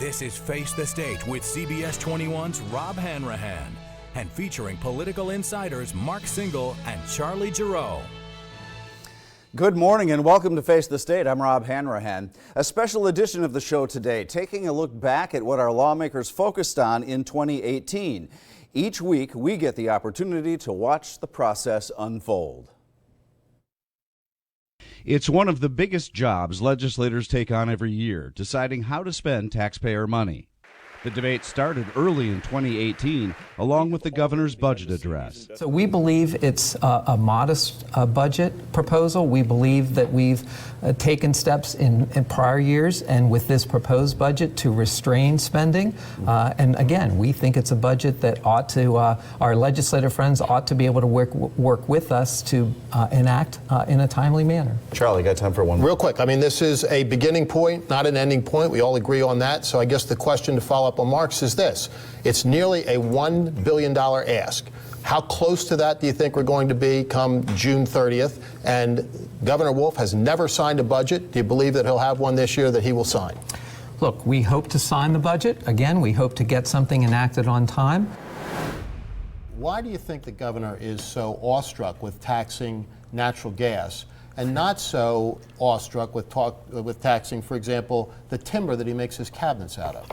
This is Face the State with CBS 21's Rob Hanrahan and featuring political insiders Mark Singal and Charlie Giroux. Good morning and welcome to Face the State. I'm Rob Hanrahan. A special edition of the show today, taking a look back at what our lawmakers focused on in 2018. Each week, we get the opportunity to watch the process unfold. It's one of the biggest jobs legislators take on every year, deciding how to spend taxpayer money. The debate started early in 2018, along with the governor's budget address. So we believe it's a modest budget proposal. We believe that we've taken steps in prior years and with this proposed budget to restrain spending. And again, we think it's a budget that ought to, our legislative friends ought to be able to work with us to enact in a timely manner. Charlie, got time for one? Real quick, I mean, this is a beginning point, not an ending point. We all agree on that. So I guess the question to follow up on Mark's is this. It's nearly a $1 billion ask. How close to that do you think we're going to be come June 30th? And Governor Wolf has never signed a budget. Do you believe that he'll have one this year that he will sign? Look, we hope to sign the budget. Again, we hope to get something enacted on time. Why do you think the governor is so awestruck with taxing natural gas and not so awestruck with taxing, for example, the timber that he makes his cabinets out of?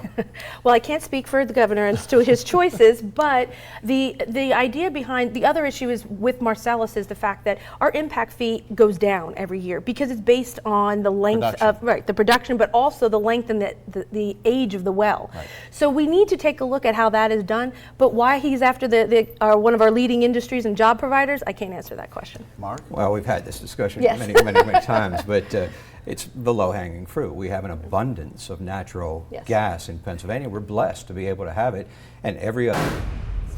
Well, I can't speak for the governor and to his choices, but the idea behind the other issue is with Marcellus is the fact that our impact fee goes down every year because it's based on the length of the production, but also the length and the age of the well. Right. So we need to take a look at how that is done. But why he's after one of our leading industries and job providers, I can't answer that question. Mark? Well, we've had this discussion yes. many times, but it's the low-hanging fruit. We have an abundance of natural yes. gas in Pennsylvania. We're blessed to be able to have it, and every other.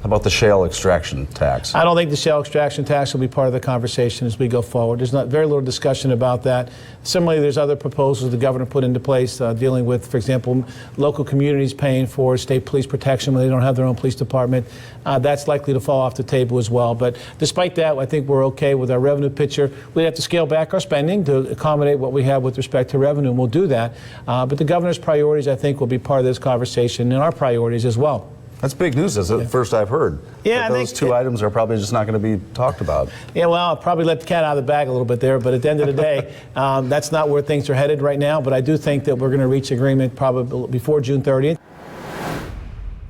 How about the shale extraction tax? I don't think the shale extraction tax will be part of the conversation as we go forward. There's very little discussion about that. Similarly, there's other proposals the governor put into place dealing with, for example, local communities paying for state police protection when they don't have their own police department. That's likely to fall off the table as well. But despite that, I think we're okay with our revenue picture. We have to scale back our spending to accommodate what we have with respect to revenue, and we'll do that. But the governor's priorities, I think, will be part of this conversation, and our priorities as well. That's big news. That's the first I've heard. Yeah, those two items are probably just not going to be talked about. Yeah, well, I'll probably let the cat out of the bag a little bit there, but at the end of the day, that's not where things are headed right now. But I do think that we're going to reach agreement probably before June 30th.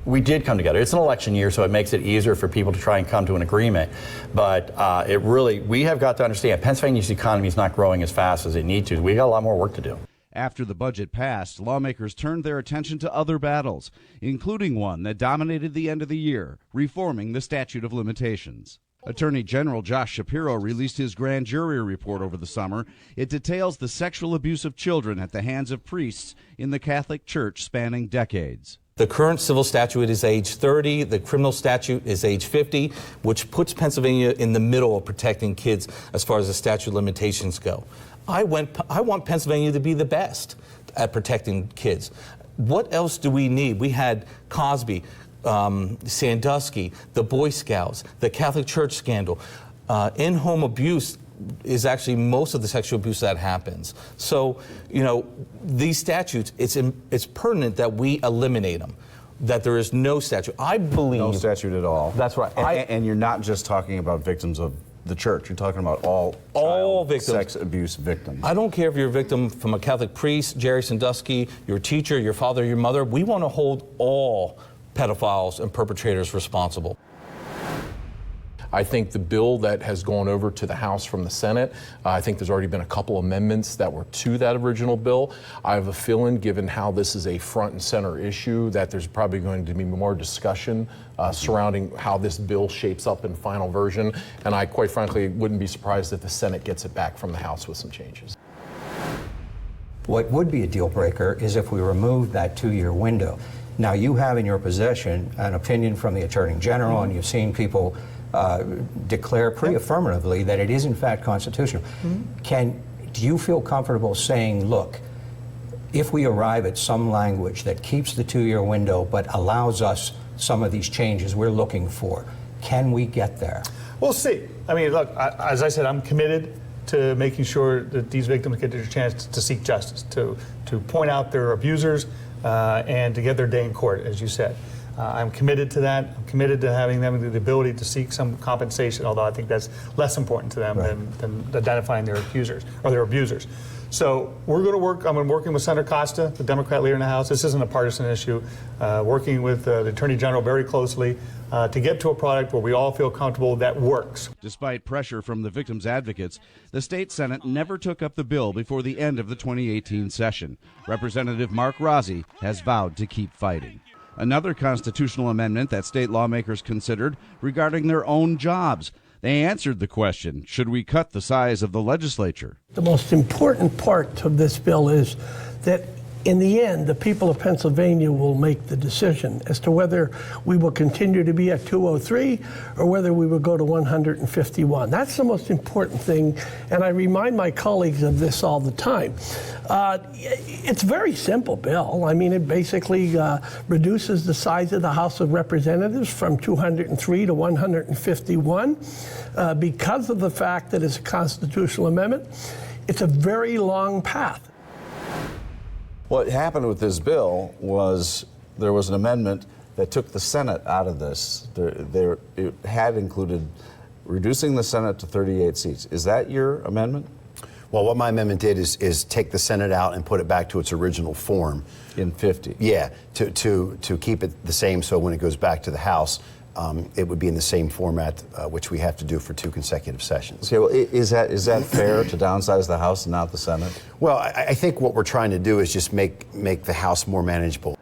We did come together. It's an election year, so it makes it easier for people to try and come to an agreement. But we have got to understand, Pennsylvania's economy is not growing as fast as it needs to. We got a lot more work to do. After the budget passed, lawmakers turned their attention to other battles, including one that dominated the end of the year, reforming the statute of limitations. Attorney General Josh Shapiro released his grand jury report over the summer. It details the sexual abuse of children at the hands of priests in the Catholic Church spanning decades. The current civil statute is age 30, the criminal statute is age 50, which puts Pennsylvania in the middle of protecting kids as far as the stanute of limitations go. I want Pennsylvania to be the best at protecting kids. What else do we need? We had Cosby, Sandusky, the Boy Scouts, the Catholic Church scandal. In-home abuse is actually most of the sexual abuse that happens. So, you know, these statutes, it's pertinent that we eliminate them, that there is no statute. I believe... No statute at all. That's right. And you're not just talking about victims of the church. You're talking about all victims. Sex abuse victims. I don't care if you're a victim from a Catholic priest, Jerry Sandusky, your teacher, your father, your mother. We want to hold all pedophiles and perpetrators responsible. I think the bill that has gone over to the House from the Senate, I think there's already been a couple amendments that were to that original bill. I have a feeling, given how this is a front and center issue, that there's probably going to be more discussion surrounding how this bill shapes up in final version. And I, quite frankly, wouldn't be surprised if the Senate gets it back from the House with some changes. What would be a deal breaker is if we remove that 2-year window. Now, you have in your possession an opinion from the Attorney General, and you've seen people declare pretty affirmatively that it is in fact constitutional. Do you feel comfortable saying, look, if we arrive at some language that keeps the 2-year window but allows us some of these changes we're looking for, can we get there? We'll see. I mean, look, as I said, I'm committed to making sure that these victims get their chance to seek justice, to point out their abusers, and to get their day in court, as you said. I'm committed to that. I'm committed to having them the ability to seek some compensation, although I think that's less important to them than identifying their accusers or their abusers. So we're going to work. I'm working with Senator Costa, the Democrat leader in the House. This isn't a partisan issue. Working with the Attorney General very closely to get to a product where we all feel comfortable that works. Despite pressure from the victims' advocates, the state Senate never took up the bill before the end of the 2018 session. Representative Mark Rozzi has vowed to keep fighting. Another constitutional amendment that state lawmakers considered regarding their own jobs. They answered the question, should we cut the size of the legislature? The most important part of this bill is that in the end, the people of Pennsylvania will make the decision as to whether we will continue to be at 203 or whether we will go to 151. That's the most important thing, and I remind my colleagues of this all the time. It's a very simple bill. I mean, it basically reduces the size of the House of Representatives from 203 to 151 because of the fact that it's a constitutional amendment. It's a very long path. What happened with this bill was there was an amendment that took the Senate out of this. It had included reducing the Senate to 38 seats. Is that your amendment? Well, what my amendment did is take the Senate out and put it back to its original form. In 50? Yeah, to keep it the same so when it goes back to the House, it would be in the same format, which we have to do for 2 consecutive sessions. Okay, well, is that fair to downsize the House and not the Senate? Well, I think what we're trying to do is just make the House more manageable.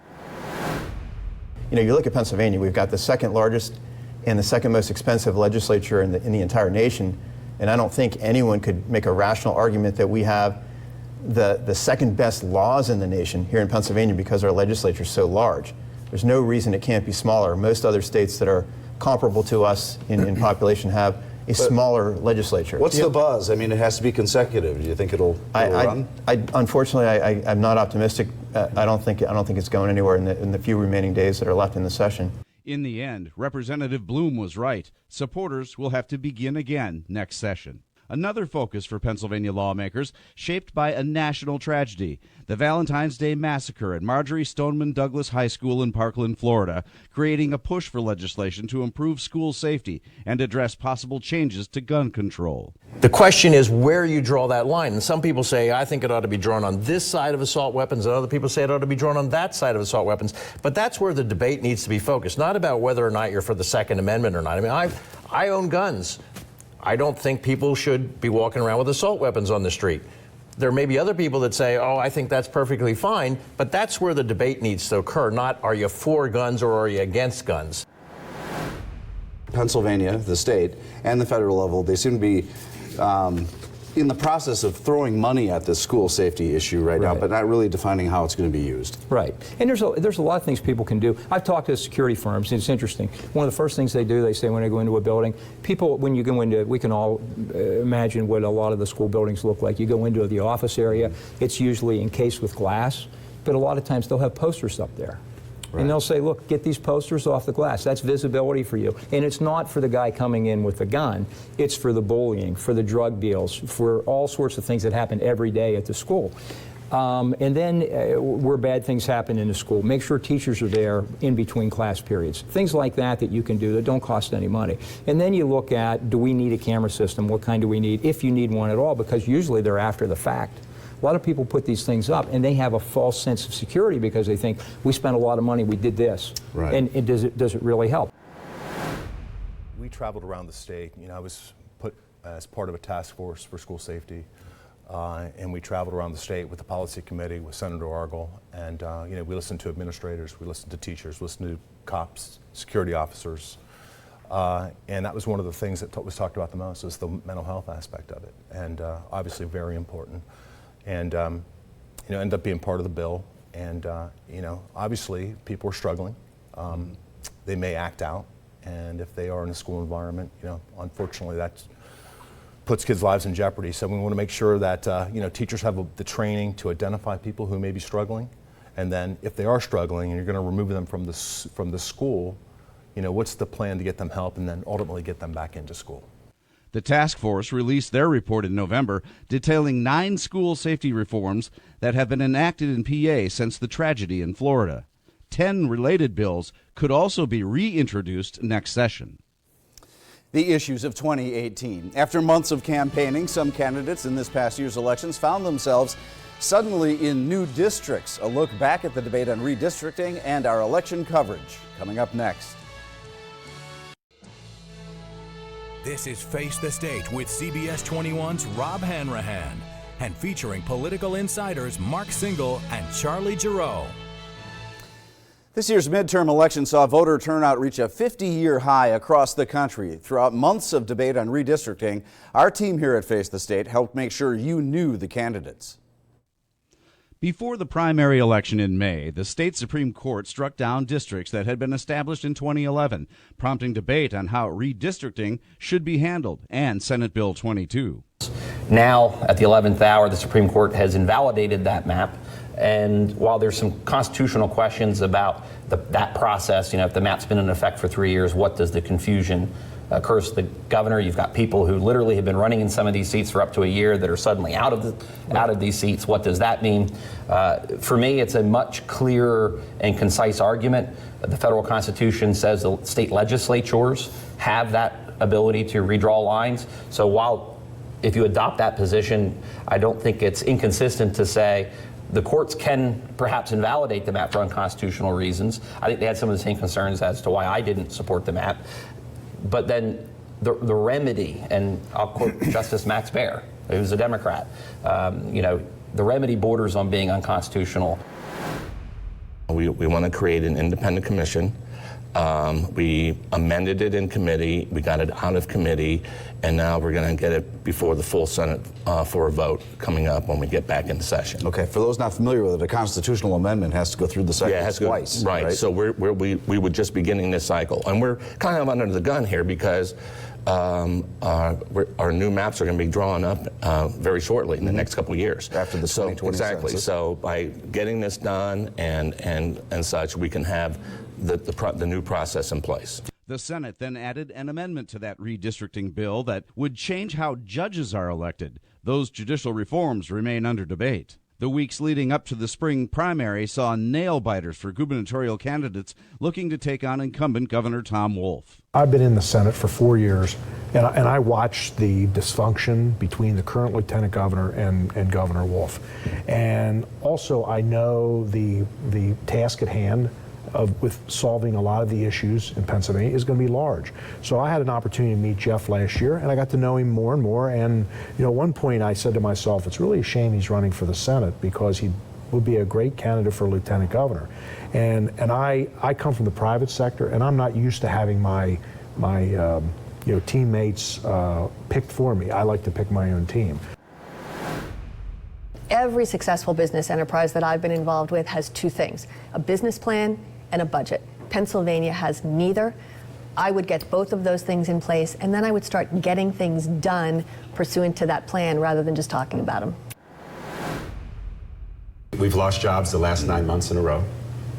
You know, you look at Pennsylvania, we've got the second largest and the second most expensive legislature in the entire nation, and I don't think anyone could make a rational argument that we have the second best laws in the nation here in Pennsylvania because our legislature is so large. There's no reason it can't be smaller. Most other states that are comparable to us in population have a smaller legislature. What's the buzz? I mean, it has to be consecutive. Do you think it'll run? Unfortunately, I'm not optimistic. I don't think it's going anywhere in the few remaining days that are left in the session. In the end, Representative Bloom was right. Supporters will have to begin again next session. Another focus for Pennsylvania lawmakers, shaped by a national tragedy, the Valentine's Day massacre at Marjory Stoneman Douglas High School in Parkland, Florida, creating a push for legislation to improve school safety and address possible changes to gun control. The question is where you draw that line. And some people say, I think it ought to be drawn on this side of assault weapons, and other people say it ought to be drawn on that side of assault weapons. But that's where the debate needs to be focused, not about whether or not you're for the Second Amendment or not. I mean, I own guns. I don't think people should be walking around with assault weapons on the street. There may be other people that say, oh, I think that's perfectly fine, but that's where the debate needs to occur, not are you for guns or are you against guns? Pennsylvania, the state, and the federal level, they seem to be in the process of throwing money at this school safety issue right now, but not really defining how it's going to be used. Right. And there's a lot of things people can do. I've talked to security firms, and it's interesting. One of the first things they do, they say when they go into a building, people, when you go into, we can all imagine what a lot of the school buildings look like. You go into the office area, it's usually encased with glass, but a lot of times they'll have posters up there. Right. And they'll say, look, get these posters off the glass. That's visibility for you. And it's not for the guy coming in with a gun. It's for the bullying, for the drug deals, for all sorts of things that happen every day at the school. And then where bad things happen in the school, make sure teachers are there in between class periods. Things like that you can do that don't cost any money. And then you look at, do we need a camera system? What kind do we need? If you need one at all, because usually they're after the fact. A lot of people put these things up and they have a false sense of security because they think, we spent a lot of money, we did this. Right. And does it really help? We traveled around the state. You know, I was put as part of a task force for school safety, and we traveled around the state with the policy committee, with Senator Argel, and you know, we listened to administrators, we listened to teachers, we listened to cops, security officers, and that was one of the things that was talked about the most, was the mental health aspect of it, and obviously very important. And you know, end up being part of the bill. And you know, obviously people are struggling. They may act out, and if they are in a school environment, you know, unfortunately that puts kids' lives in jeopardy. So we want to make sure that you know, teachers have the training to identify people who may be struggling, and then if they are struggling and you're going to remove them from the school, you know, what's the plan to get them help and then ultimately get them back into school? The task force released their report in November, detailing 9 school safety reforms that have been enacted in PA since the tragedy in Florida. 10 related bills could also be reintroduced next session. The issues of 2018. After months of campaigning, some candidates in this past year's elections found themselves suddenly in new districts. A look back at the debate on redistricting and our election coverage coming up next. This is Face the State with CBS 21's Rob Hanrahan and featuring political insiders Mark Single and Charlie Giroux. This year's midterm election saw voter turnout reach a 50-year high across the country. Throughout months of debate on redistricting, our team here at Face the State helped make sure you knew the candidates. Before the primary election in May, the state Supreme Court struck down districts that had been established in 2011, prompting debate on how redistricting should be handled, and Senate Bill 22. Now, at the 11th hour, the Supreme Court has invalidated that map. And while there's some constitutional questions about that process, if the map's been in effect for 3 years, what does the confusion occurs to the governor? You've got people who literally have been running in some of these seats for up to a year that are suddenly out of these seats. What does that mean? For me, it's a much clearer and concise argument. The federal Constitution says the state legislatures have that ability to redraw lines. So while if you adopt that position, I don't think it's inconsistent to say the courts can perhaps invalidate the map for unconstitutional reasons. I think they had some of the same concerns as to why I didn't support the map. But then the remedy, and I'll quote Justice Max Baer, who's a Democrat, the remedy borders on being unconstitutional. We want to create an independent commission. We amended it in committee, we got it out of committee, and now we're going to get it before the full Senate for a vote coming up when we get back into session. Okay, for those not familiar with it, a constitutional amendment has to go through the cycle twice. Right, so we would just be beginning this cycle. And we're kind of under the gun here because our new maps are going to be drawn up very shortly in the next couple of years. After the 2020 exactly. census. So by getting this done and such, we can have the new process in place. The Senate then added an amendment to that redistricting bill that would change how judges are elected. Those judicial reforms remain under debate. The weeks leading up to the spring primary saw nail-biters for gubernatorial candidates looking to take on incumbent Governor Tom Wolf. I've been in the Senate for 4 years, and I watched the dysfunction between the current Lieutenant Governor and Governor Wolf. And also I know the task at hand with solving a lot of the issues in Pennsylvania is going to be large. So I had an opportunity to meet Jeff last year, and I got to know him more and more. And at one point I said to myself, it's really a shame he's running for the Senate because he would be a great candidate for Lieutenant Governor. And I come from the private sector, and I'm not used to having my teammates picked for me. I like to pick my own team. Every successful business enterprise that I've been involved with has two things: a business plan and a budget. Pennsylvania has neither. I would get both of those things in place, and then I would start getting things done pursuant to that plan rather than just talking about them. We've lost jobs the last 9 months in a row.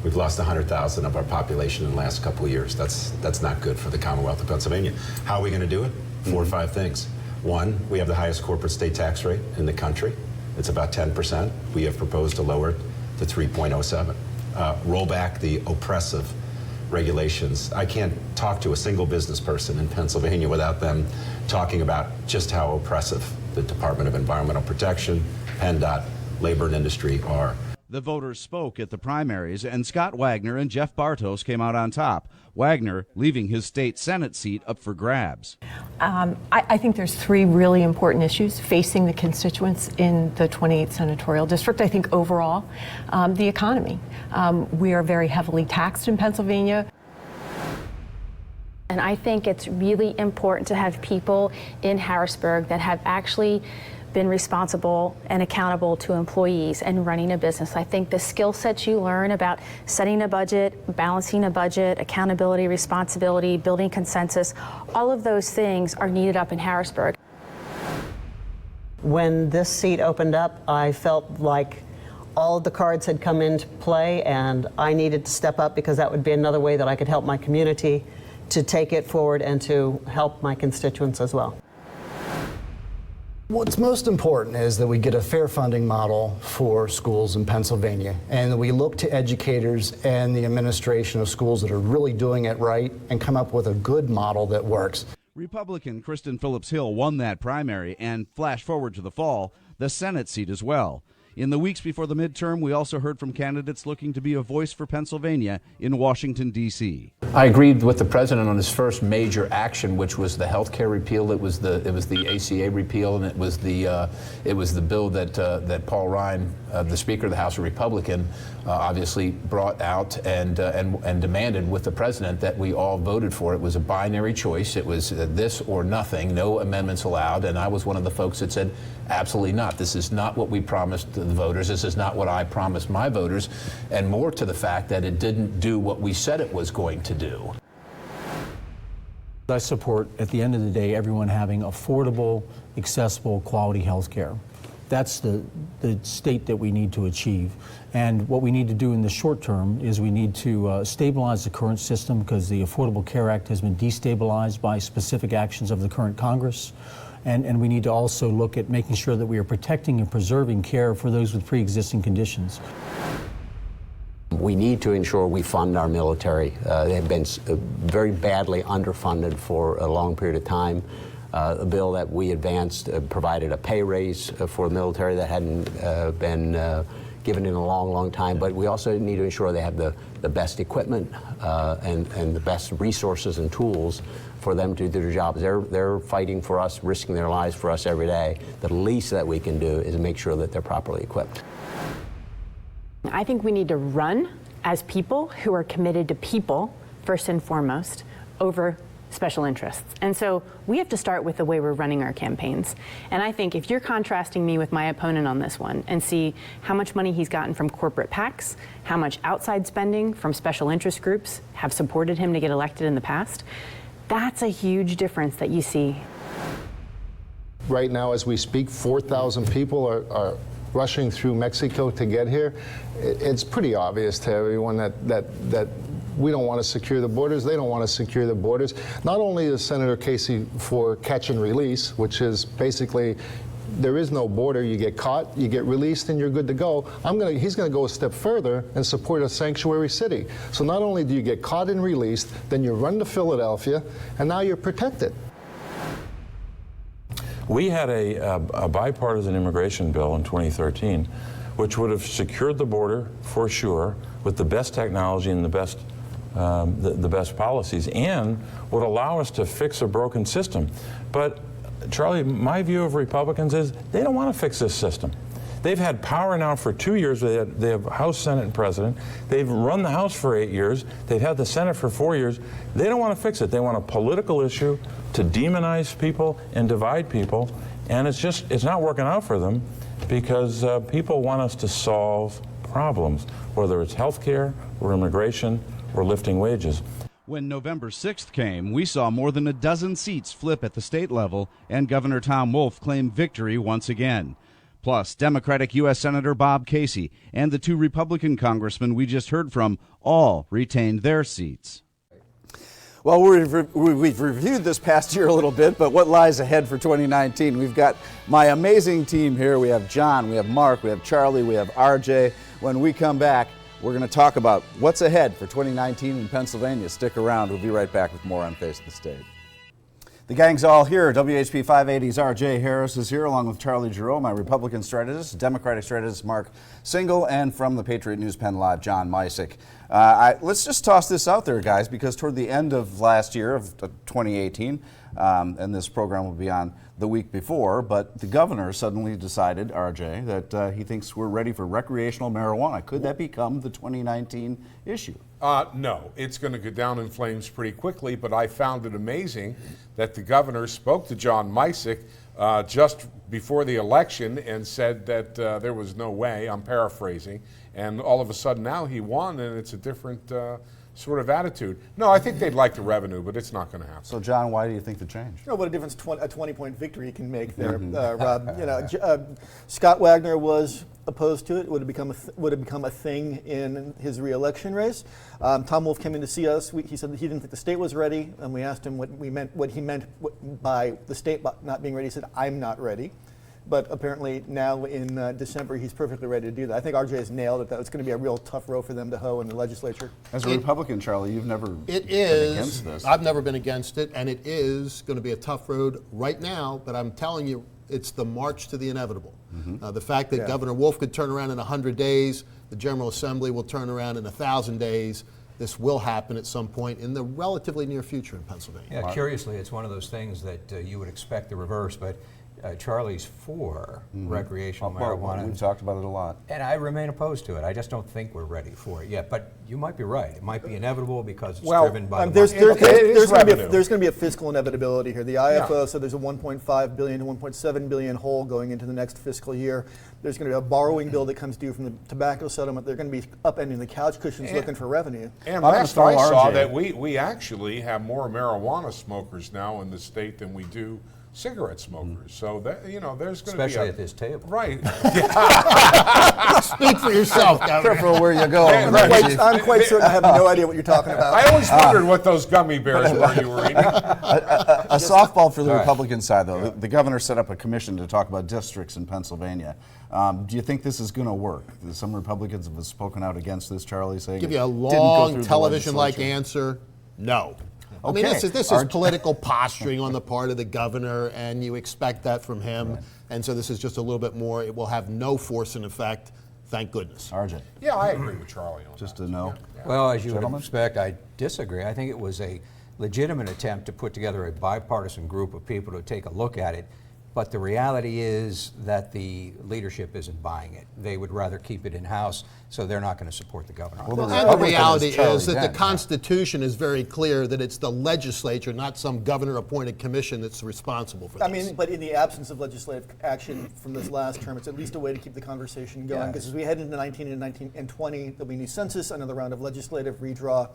We've lost 100,000 of our population in the last couple of years. That's not good for the Commonwealth of Pennsylvania. How are we going to do it? 4 or 5 things. One, we have the highest corporate state tax rate in the country. It's about 10%. We have proposed to lower it to 3.07. Roll back the oppressive regulations. I can't talk to a single business person in Pennsylvania without them talking about just how oppressive the Department of Environmental Protection, PennDOT, labor and industry are. The voters spoke at the primaries, and Scott Wagner and Jeff Bartos came out on top. Wagner leaving his state Senate seat up for grabs. I think there's 3 really important issues facing the constituents in the 28th senatorial district. I think overall, the economy. We are very heavily taxed in Pennsylvania. And I think it's really important to have people in Harrisburg that have actually been responsible and accountable to employees and running a business. I think the skill sets you learn about setting a budget, balancing a budget, accountability, responsibility, building consensus, all of those things are needed up in Harrisburg. When this seat opened up, I felt like all of the cards had come into play, and I needed to step up because that would be another way that I could help my community to take it forward and to help my constituents as well. What's most important is that we get a fair funding model for schools in Pennsylvania, and that we look to educators and the administration of schools that are really doing it right and come up with a good model that works. Republican Kristen Phillips Hill won that primary and, flash forward to the fall, the Senate seat as well. In the weeks before the midterm, we also heard from candidates looking to be a voice for Pennsylvania in Washington, D.C. I agreed with the president on his first major action, which was the health care repeal. It was the ACA repeal, and it was the bill that Paul Ryan, the Speaker of the House, a Republican, obviously brought out and demanded with the president that we all voted for. It was a binary choice. It was this or nothing, no amendments allowed. And I was one of the folks that said, absolutely not. This is not what we promised the voters. This is not what I promised my voters. And more to the fact that it didn't do what we said it was going to do. I support, at the end of the day, everyone having affordable, accessible, quality health care. That's the state that we need to achieve. And what we need to do in the short term is we need to stabilize the current system, because the Affordable Care Act has been destabilized by specific actions of the current Congress. And we need to also look at making sure that we are protecting and preserving care for those with pre-existing conditions. We need to ensure we fund our military. They have been very badly underfunded for a long period of time. A bill that we advanced provided a pay raise for the military that hadn't been given in a long, long time. But we also need to ensure they have the best equipment and the best resources and tools for them to do their jobs. They're fighting for us, risking their lives for us every day. The least that we can do is make sure that they're properly equipped. I think we need to run as people who are committed to people, first and foremost, over special interests. And so we have to start with the way we're running our campaigns. And I think if you're contrasting me with my opponent on this one and see how much money he's gotten from corporate PACs, how much outside spending from special interest groups have supported him to get elected in the past, that's a huge difference that you see. Right now, as we speak, 4,000 people are rushing through Mexico to get here. It's pretty obvious to everyone that we don't want to secure the borders. They don't want to secure the borders. Not only is Senator Casey for catch and release, which is basically there is no border. You get caught, you get released, and you're good to go. He's going to go a step further and support a sanctuary city. So not only do you get caught and released, then you run to Philadelphia, and now you're protected. We had a bipartisan immigration bill in 2013, which would have secured the border for sure with the best technology and the best policies, and would allow us to fix a broken system. But Charlie, my view of Republicans is they don't want to fix this system. They've had power now for 2 years. They have House, Senate, and President. They've run the House for 8 years. They've had the Senate for 4 years. They don't want to fix it. They want a political issue to demonize people and divide people. And it's not working out for them, because people want us to solve problems, whether it's health care or immigration or lifting wages. When November 6th came, we saw more than a dozen seats flip at the state level, and Governor Tom Wolf claimed victory once again. Plus, Democratic U.S. Senator Bob Casey and the two Republican congressmen we just heard from all retained their seats. Well, we've reviewed this past year a little bit, but what lies ahead for 2019? We've got my amazing team here. We have John, we have Mark, we have Charlie, we have RJ. When we come back, we're going to talk about what's ahead for 2019 in Pennsylvania. Stick around. We'll be right back with more on Face the State. The gang's all here. WHP 580's RJ Harris is here, along with Charlie Giroux, my Republican strategist, Democratic strategist Mark Singal, and from the Patriot News Pen Live, John Misick. Let's just toss this out there, guys, because toward the end of last year, of 2018, and this program will be on the week before, but the governor suddenly decided, RJ, that he thinks we're ready for recreational marijuana. Could that become the 2019 issue? No, it's going to go down in flames pretty quickly, but I found it amazing that the governor spoke to John Misick just before the election and said that there was no way, I'm paraphrasing, and all of a sudden now he won, and it's a different sort of attitude. No, I think they'd like the revenue, but it's not going to happen. So, John, why do you think the change? You know what a difference a 20-point victory can make there, Rob. You know, Scott Wagner was opposed to it. Would have become a thing in his re-election race. Tom Wolf came in to see us. He said that he didn't think the state was ready, and we asked him what he meant by the state not being ready. He said, "I'm not ready." but apparently now in December he's perfectly ready to do that. I think RJ has nailed it, though. It's going to be a real tough row for them to hoe in the legislature. As a Republican, Charlie, you've never It been is. against this. I've never been against it, and it is going to be a tough road right now, but I'm telling you, it's the march to the inevitable. The fact that Governor Wolf could turn around in 100 days, the General Assembly will turn around in 1,000 days. This will happen at some point in the relatively near future in Pennsylvania. Yeah, curiously, it's one of those things that you would expect the reverse, but Charlie's for recreational marijuana. We've talked about it a lot. And I remain opposed to it. I just don't think we're ready for it yet. But you might be right. It might be inevitable because it's driven by the there's market. going to be a fiscal inevitability here. The IFO said there's a 1.5 billion to 1.7 billion hole going into the next fiscal year. There's going to be a borrowing bill that comes due from the tobacco settlement. They're going to be upending the couch cushions looking for revenue. And last I saw that we actually have more marijuana smokers now in the state than we do cigarette smokers. So that there's going to be especially at this table. Right. Speak for yourself, Governor. Careful where you go. I'm quite certain I have no idea what you're talking about. I always wondered what those gummy bears were you were eating. A softball for the Republican side, though. The governor set up a commission to talk about districts in Pennsylvania. Do you think this is going to work? Some Republicans have spoken out against this, Charlie, saying give you a it didn't go long through the television-like legislature. answer. No. I Okay. mean, this is political posturing on the part of the governor, and you expect that from him. Right. And so this is just a little bit more. It will have no force and effect, thank goodness. RJ. Yeah, I agree with Charlie on just that. a no. Yeah. Well, as you would expect, I disagree. I think it was a legitimate attempt to put together a bipartisan group of people to take a look at it. But the reality is that the leadership isn't buying it. They would rather keep it in-house, so they're not going to support the governor. Well, and the reality is that the Constitution is very clear that it's the legislature, not some governor-appointed commission that's responsible for this. I mean, but in the absence of legislative action from this last term, it's at least a way to keep the conversation going. Because as we head into 19 and 20, there'll be a new census, another round of legislative redraw.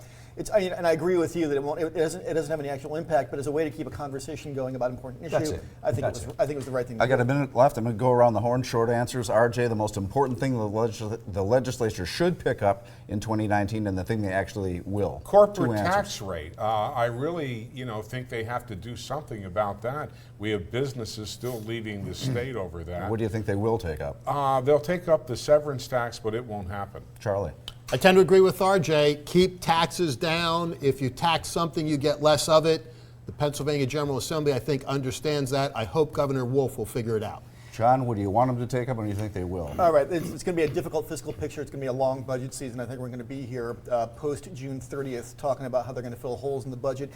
And I agree with you that it doesn't have any actual impact, but as a way to keep a conversation going about an important issue, I think it was the right thing to do. I got a minute left. I'm going to go around the horn. Short answers. RJ, the most important thing the legislature should pick up in 2019, and the thing they actually will. Corporate tax rate. I really, think they have to do something about that. We have businesses still leaving the state over that. What do you think they will take up? They'll take up the severance tax, but it won't happen. Charlie. I tend to agree with RJ. Keep taxes down. If you tax something, you get less of it. The Pennsylvania General Assembly, I think, understands that. I hope Governor Wolf will figure it out. John, what do you want them to take up, or do you think they will? All right, it's going to be a difficult fiscal picture. It's going to be a long budget season. I think we're going to be here post-June 30th talking about how they're going to fill holes in the budget.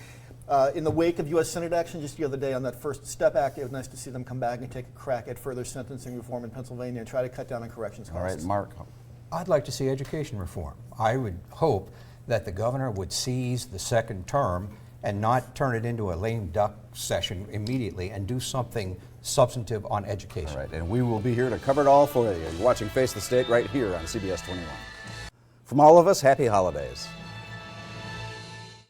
In the wake of U.S. Senate action just the other day on that First Step Act, it was nice to see them come back and take a crack at further sentencing reform in Pennsylvania and try to cut down on corrections costs. All right, Mark. I'd like to see education reform. I would hope that the governor would seize the second term and not turn it into a lame duck session immediately and do something substantive on education. All right, and we will be here to cover it all for you. You're watching Face the State right here on CBS 21. From all of us, happy holidays.